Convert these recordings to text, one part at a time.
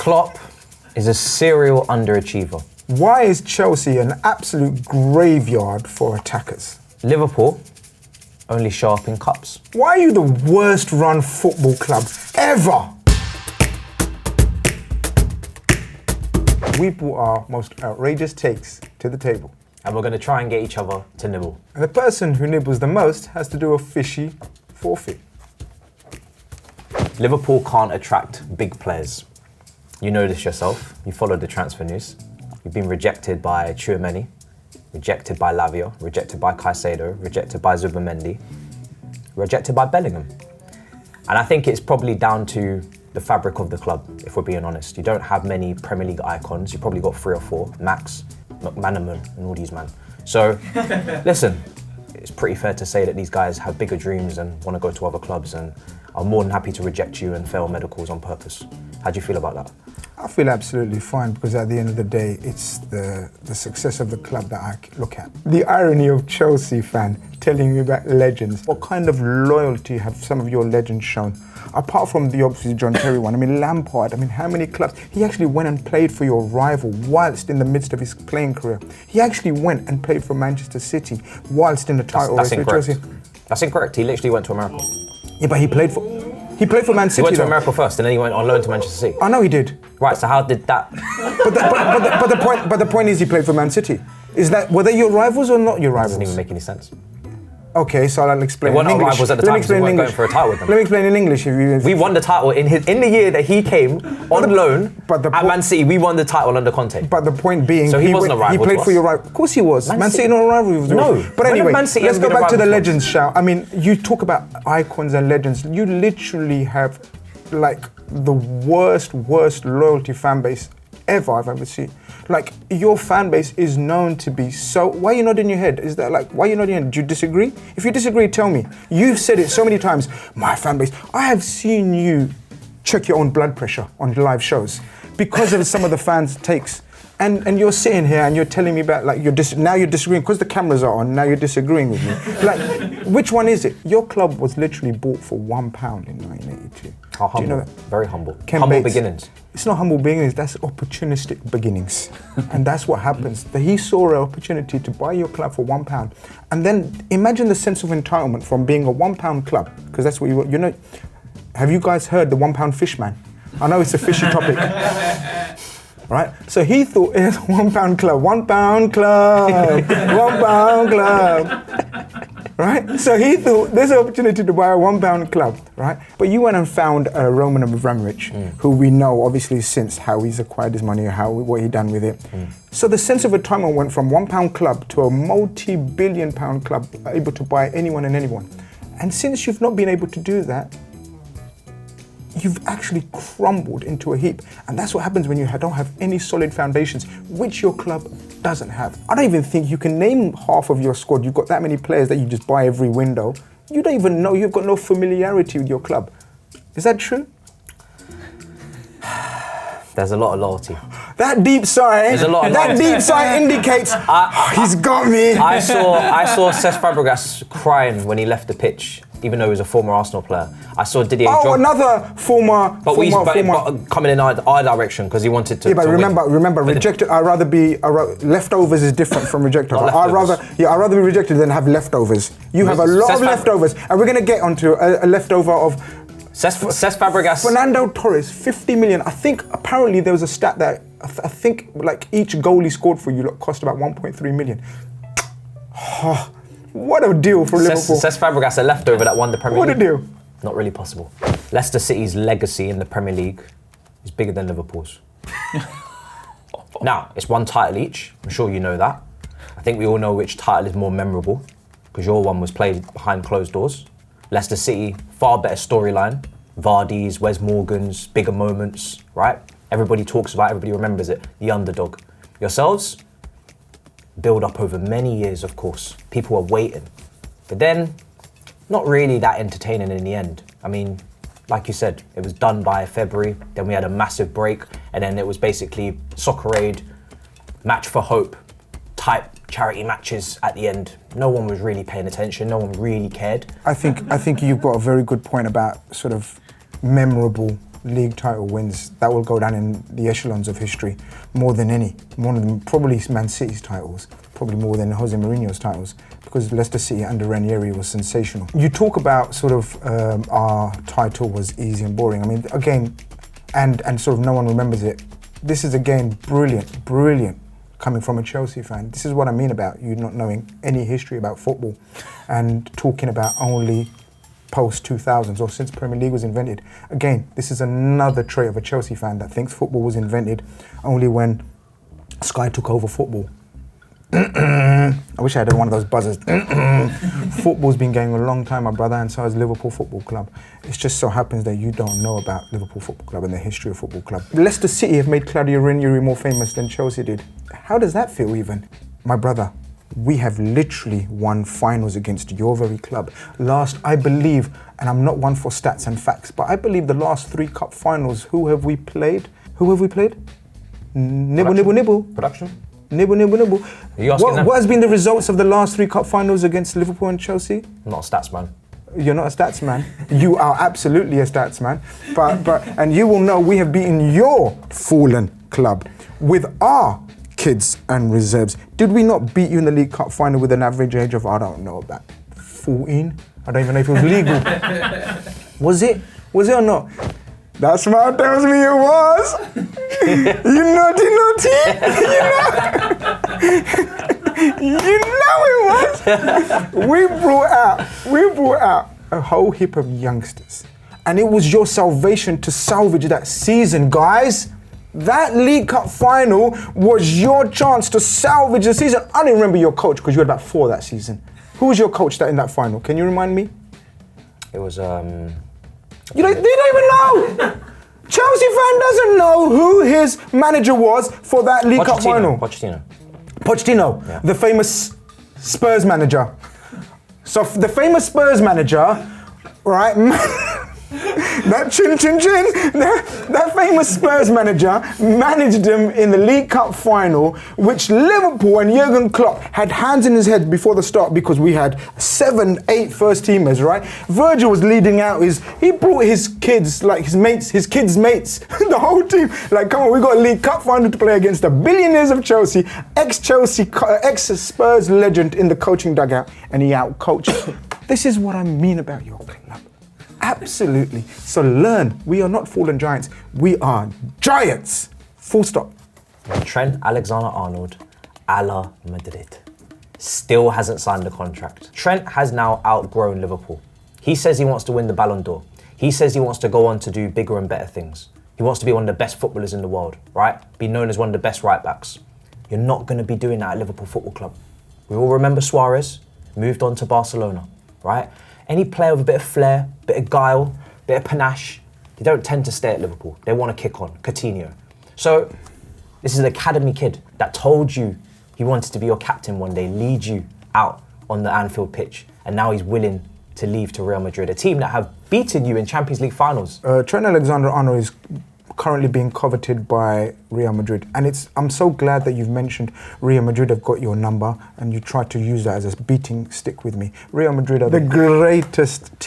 Klopp is a serial underachiever. Why is Chelsea an absolute graveyard for attackers? Liverpool only show up in cups. Why are you the worst run football club ever? We brought our most outrageous takes to the table. And we're going to try and get each other to nibble. And the person who nibbles the most has to do a fishy forfeit. Liverpool can't attract big players. You know this yourself. You followed the transfer news. You've been rejected by Tchouaméni, rejected by Lavia, rejected by Caicedo, rejected by Zubimendi, rejected by Bellingham. And I think it's probably down to the fabric of the club, if we're being honest. You don't have many Premier League icons. You've probably got 3 or 4, max, McManaman and all these man. So, listen, it's pretty fair to say that these guys have bigger dreams and want to go to other clubs and are more than happy to reject you and fail medicals on purpose. How do you feel about that? I feel absolutely fine because at the end of the day, it's the success of the club that I look at. The irony of Chelsea fan telling me about legends. What kind of loyalty have some of your legends shown? Apart from the obviously John Terry one, I mean Lampard, I mean how many clubs? He actually went and played for your rival whilst in the midst of his playing career. He actually went and played for Manchester City whilst in the title race with Chelsea. That's incorrect. He literally went to America. Yeah, but he played for Man City. He went to America first, and then he went on loan to Manchester City. I know he did. Right. So how did that? But the point is, he played for Man City. Is that were they your rivals or not your rivals? Doesn't even make any sense. Okay, so I'll explain. They weren't our rivals at the time, so we weren't going for a title with them. Let me explain in English. We won the title in the year that he came on loan at Man City. We won the title under Conte. But the point being, so he wasn't a rival. He played for your rival. Of course he was. Man City not a rival. No. But anyway, let's go back to the legends shout. I mean, you talk about icons and legends. You literally have like the worst loyalty fan base ever I've ever seen. Like, your fan base is known to be so... Why are you nodding your head? Is that like, why are you nodding your head? Do you disagree? If you disagree, tell me. You've said it so many times. My fan base. I have seen you check your own blood pressure on live shows because of some of the fans' takes. And you're sitting here and you're telling me about, like, now you're disagreeing because the cameras are on, now you're disagreeing with me. Like, which one is it? Your club was literally bought for £1 in 1982. How humble. Do you know that? Very humble. Ken Humble Bates. beginnings. It's not humble beginnings, that's opportunistic beginnings. And that's what happens. He saw an opportunity to buy your club for £1. And then imagine the sense of entitlement from being a £1 club, because that's what you know. Have you guys heard the £1 fish man? I know it's a fishy topic. Right? So he thought it was £1 club, £1 club, £1 club. Right? So he thought there's an opportunity to buy a £1 club, right? But you went and found Roman Abramovich, who we know obviously since how he's acquired his money, what he done with it. So the sense of entitlement went from £1 club to a multi-billion pound club, able to buy anyone and anyone. And since you've not been able to do that, you've actually crumbled into a heap. And that's what happens when you don't have any solid foundations, which your club doesn't have. I don't even think you can name half of your squad. You've got that many players that you just buy every window. You don't even know, you've got no familiarity with your club. Is that true? There's a lot of loyalty. That deep sigh, deep sigh indicates, he's got me. I saw Cesc Fabregas crying when he left the pitch, even though he was a former Arsenal player. I saw Didier Drogba. Another former. But coming in our direction because he wanted to. Yeah, but remember, rejected. Leftovers is different from rejected. I'd rather be rejected than have leftovers. You have a lot of leftovers, and we're gonna get onto a leftover of. Cesc Fabregas. Fernando Torres, 50 million. I think apparently there was a stat that I think like each goal he scored for you cost about 1.3 million. What a deal for Liverpool. Cesc Fabregas, a leftover that won the Premier League. What a deal. Not really possible. Leicester City's legacy in the Premier League is bigger than Liverpool's. Now, it's one title each. I'm sure you know that. I think we all know which title is more memorable because your one was played behind closed doors. Leicester City, far better storyline. Vardy's, Wes Morgan's, bigger moments, right? Everybody talks about it, everybody remembers it. The underdog. Yourselves, build up over many years, of course. People are waiting. But then, not really that entertaining in the end. I mean, like you said, it was done by February, then we had a massive break, and then it was basically Soccer Aid, Match for Hope type charity matches at the end. No one was really paying attention, no one really cared. I think you've got a very good point about sort of memorable league title wins that will go down in the echelons of history more than any. One of them, probably Man City's titles, probably more than Jose Mourinho's titles, because Leicester City under Ranieri was sensational. You talk about sort of our title was easy and boring. I mean, again, and sort of no one remembers it. This is again brilliant coming from a Chelsea fan. This is what I mean about you not knowing any history about football and talking about only post-2000s or since Premier League was invented. Again, this is another trait of a Chelsea fan that thinks football was invented only when Sky took over football. I wish I had one of those buzzers. Football's been going a long time, my brother, and so has Liverpool Football Club. It just so happens that you don't know about Liverpool Football Club and the history of Football Club. Leicester City have made Claudio Ranieri more famous than Chelsea did. How does that feel even? My brother, we have literally won finals against your very club. Last, I believe, and I'm not one for stats and facts, but I believe the last 3 cup finals, who have we played? Nibble. Production? Nibble. Are you asking them? What has been the results of the last 3 cup finals against Liverpool and Chelsea? I'm not a stats man. You're not a stats man. You are absolutely a stats man. But and you will know we have beaten your fallen club with our kids and reserves. Did we not beat you in the League Cup final with an average age of, I don't know, about 14? I don't even know if it was legal. Was it or not? That smile tells me it was. You naughty. You know it was. We brought out a whole heap of youngsters. And it was your salvation to salvage that season, guys. That League Cup final was your chance to salvage the season. I don't remember your coach because you had about 4 that season. Who was your coach in that final? Can you remind me? It was You don't even know. Chelsea fan doesn't know who his manager was for that League Cup final. Pochettino, yeah. The famous Spurs manager. So the famous Spurs manager, right? That that famous Spurs manager managed them in the League Cup final, which Liverpool and Jurgen Klopp had hands in his head before the start because we had 7-8 first teamers, right? Virgil was leading out he brought his kids, like his kids' mates, the whole team. Like, come on, we got a League Cup final to play against the billionaires of Chelsea, ex-Spurs legend in the coaching dugout, and he out-coached. This is what I mean about your club. Absolutely. So learn, we are not fallen giants, we are giants. Full stop. Trent Alexander-Arnold, a la Madrid, still hasn't signed the contract. Trent has now outgrown Liverpool. He says he wants to win the Ballon d'Or. He says he wants to go on to do bigger and better things. He wants to be one of the best footballers in the world, right? Be known as one of the best right backs. You're not going to be doing that at Liverpool Football Club. We all remember Suarez, moved on to Barcelona, right? Any player with a bit of flair, bit of guile, bit of panache, they don't tend to stay at Liverpool. They want to kick on. Coutinho. So this is an academy kid that told you he wanted to be your captain one day, lead you out on the Anfield pitch, and now he's willing to leave to Real Madrid, a team that have beaten you in Champions League finals. Trent Alexander-Arnold is currently being coveted by Real Madrid, and I'm so glad that you've mentioned Real Madrid have got your number and you tried to use that as a beating stick with me. Real Madrid are the greatest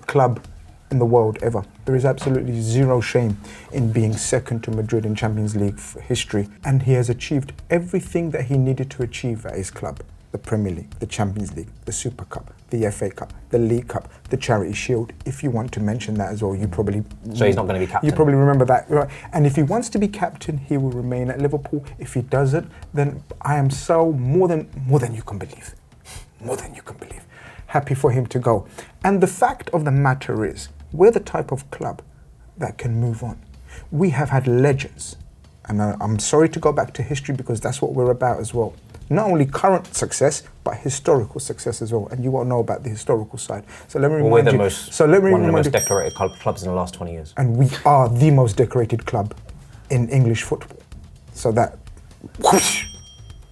club in the world ever. There is absolutely zero shame in being second to Madrid in Champions League history, and he has achieved everything that he needed to achieve at his club. The Premier League, the Champions League, the Super Cup, the FA Cup, the League Cup, the Charity Shield. If you want to mention that as well, you probably... So he's not going to be captain? You probably remember that, right? And if he wants to be captain, he will remain at Liverpool. If he doesn't, then I am so more than you can believe. More than you can believe. Happy for him to go. And the fact of the matter is, we're the type of club that can move on. We have had legends. And I'm sorry to go back to history because that's what we're about as well. Not only current success, but historical success as well. And you won't know about the historical side. So let me remind you. We're one of the most decorated clubs in the last 20 years. And we are the most decorated club in English football. So that whoosh,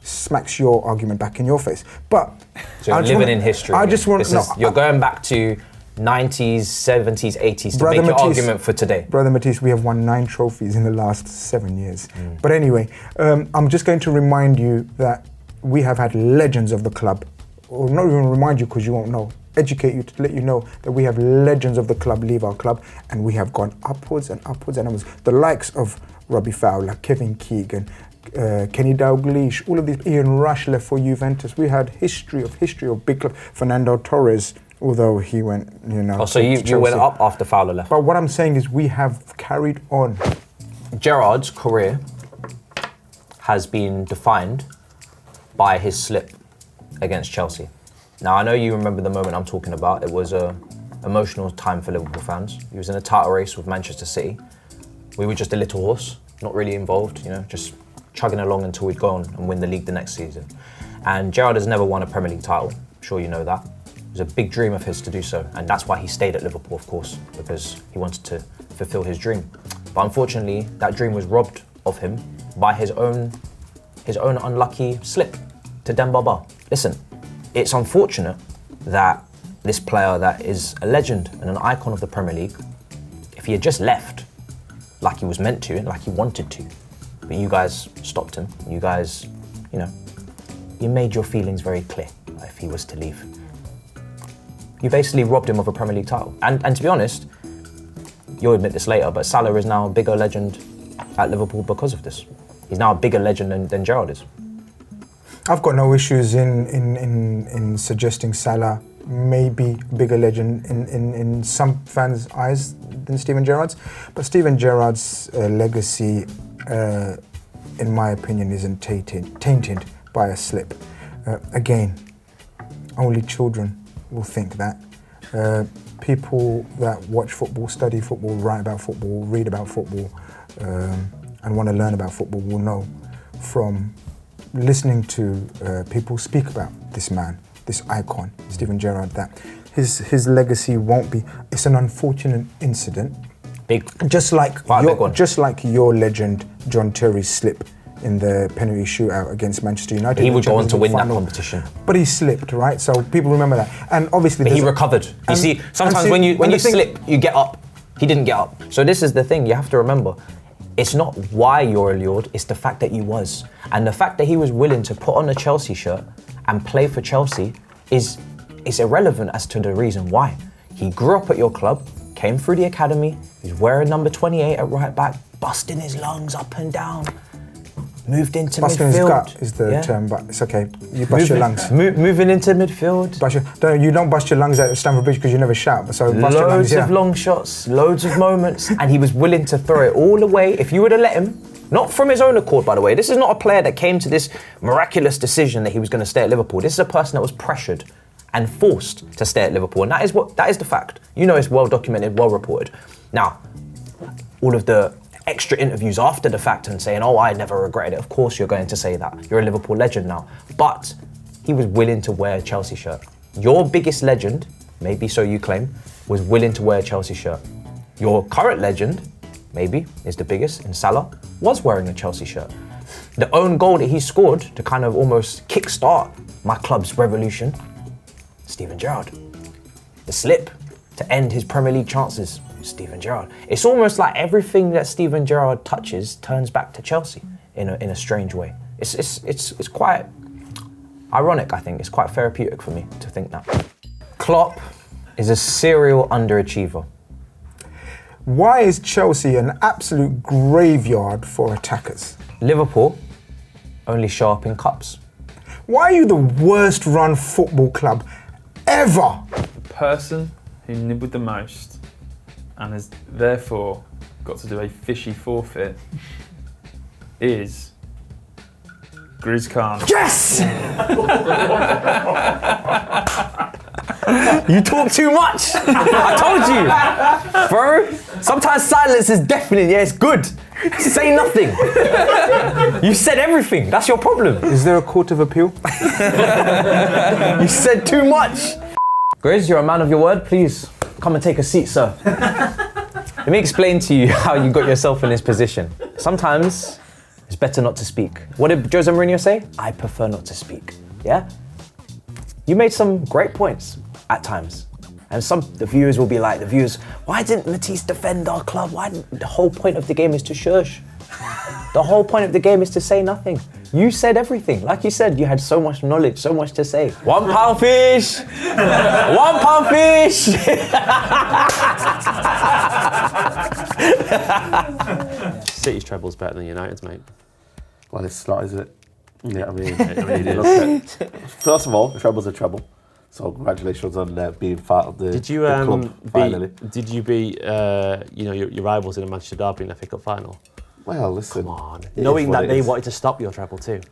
smacks your argument back in your face. But so you're living in history. You're going back to 90s, 70s, 80s to make your argument for today. Brother Matisse, we have won 9 trophies in the last 7 years. But anyway, I'm just going to remind you that we have had legends of the club, or not even remind you because you won't know. educate you, to let you know that we have legends of the club leave our club, and we have gone upwards and upwards and upwards. The likes of Robbie Fowler, Kevin Keegan, Kenny Dalglish, all of these. Ian Rush left for Juventus. We had history of big clubs. Fernando Torres, although he went, Oh, so you went up after Fowler left. But what I'm saying is we have carried on. Gerrard's career has been defined by his slip against Chelsea. Now, I know you remember the moment I'm talking about. It was a emotional time for Liverpool fans. He was in a title race with Manchester City. We were just a little horse, not really involved, just chugging along until we'd go on and win the league the next season. And Gerrard has never won a Premier League title. I'm sure you know that. It was a big dream of his to do so, and that's why he stayed at Liverpool, of course, because he wanted to fulfill his dream. But unfortunately, that dream was robbed of him by his own unlucky slip to Dembaba. Listen, it's unfortunate that this player that is a legend and an icon of the Premier League, if he had just left like he was meant to and like he wanted to, but you guys stopped him. You guys, you made your feelings very clear if he was to leave. You basically robbed him of a Premier League title. And to be honest, you'll admit this later, but Salah is now a bigger legend at Liverpool because of this. He's now a bigger legend than Gerrard is. I've got no issues in suggesting Salah may be a bigger legend in some fans' eyes than Steven Gerrard's. But Steven Gerrard's legacy, in my opinion, isn't tainted by a slip. Again, only children will think that. People that watch football, study football, write about football, read about football, and want to learn about football will know from listening to people speak about this man, this icon, Steven Gerrard, that his legacy won't be. It's an unfortunate incident, just like your legend John Terry's slip in the penalty shootout against Manchester United. He would go on to win that competition, but he slipped, right? So people remember that, and obviously he recovered. You see, sometimes when you slip, you get up. He didn't get up. So this is the thing you have to remember. It's not why you're allured, it's the fact that you was. And the fact that he was willing to put on a Chelsea shirt and play for Chelsea is irrelevant as to the reason why. He grew up at your club, came through the academy, he's wearing number 28 at right back, busting his lungs up and down, moved into busting midfield. Busting his gut is the term, but it's okay. You bust your lungs. Moving into midfield. You don't bust your lungs at Stamford Bridge because you never shout. So bust your lungs, loads of long shots, loads of moments, and he was willing to throw it all away. If you would have let him, not from his own accord, by the way. This is not a player that came to this miraculous decision that he was going to stay at Liverpool. This is a person that was pressured and forced to stay at Liverpool, and that is the fact. It's well documented, well reported. Now, all of the extra interviews after the fact and saying, oh, I never regretted it. Of course you're going to say that. You're a Liverpool legend now. But he was willing to wear a Chelsea shirt. Your biggest legend, maybe so you claim, was willing to wear a Chelsea shirt. Your current legend, maybe, is the biggest, in Salah, was wearing a Chelsea shirt. The own goal that he scored to kind of almost kickstart my club's revolution, Steven Gerrard. The slip to end his Premier League chances, Steven Gerrard. It's almost like everything that Steven Gerrard touches turns back to Chelsea in a strange way. It's quite ironic, I think. It's quite therapeutic for me to think that. Klopp is a serial underachiever. Why is Chelsea an absolute graveyard for attackers? Liverpool only show up in cups. Why are you the worst run football club ever? The person who nibbled the most and has therefore got to do a fishy forfeit is Grizz Khan. Yes! You talk too much! I told you! Bro, sometimes silence is deafening, yeah, it's good. Say nothing. You said everything, that's your problem. Is there a court of appeal? You said too much. Grizz, you're a man of your word, please come and take a seat, sir. Let me explain to you how you got yourself in this position. Sometimes it's better not to speak. What did Jose Mourinho say? I prefer not to speak, yeah? You made some great points at times. And the viewers will be like, why didn't Matisse defend our club? The whole point of the game is to shush. The whole point of the game is to say nothing. You said everything. Like you said, you had so much knowledge, so much to say. £1 fish! £1 fish! City's treble's better than United's, mate. Well, it's not, is it? Yeah, I mean, you look at, first of all, the treble's a treble. So congratulations on being part of the, Did you the club finally. Did you beat your rivals in a Manchester derby in the FA Cup final? Well, listen. Come on, it knowing is what that it they is. wanted to stop your treble too.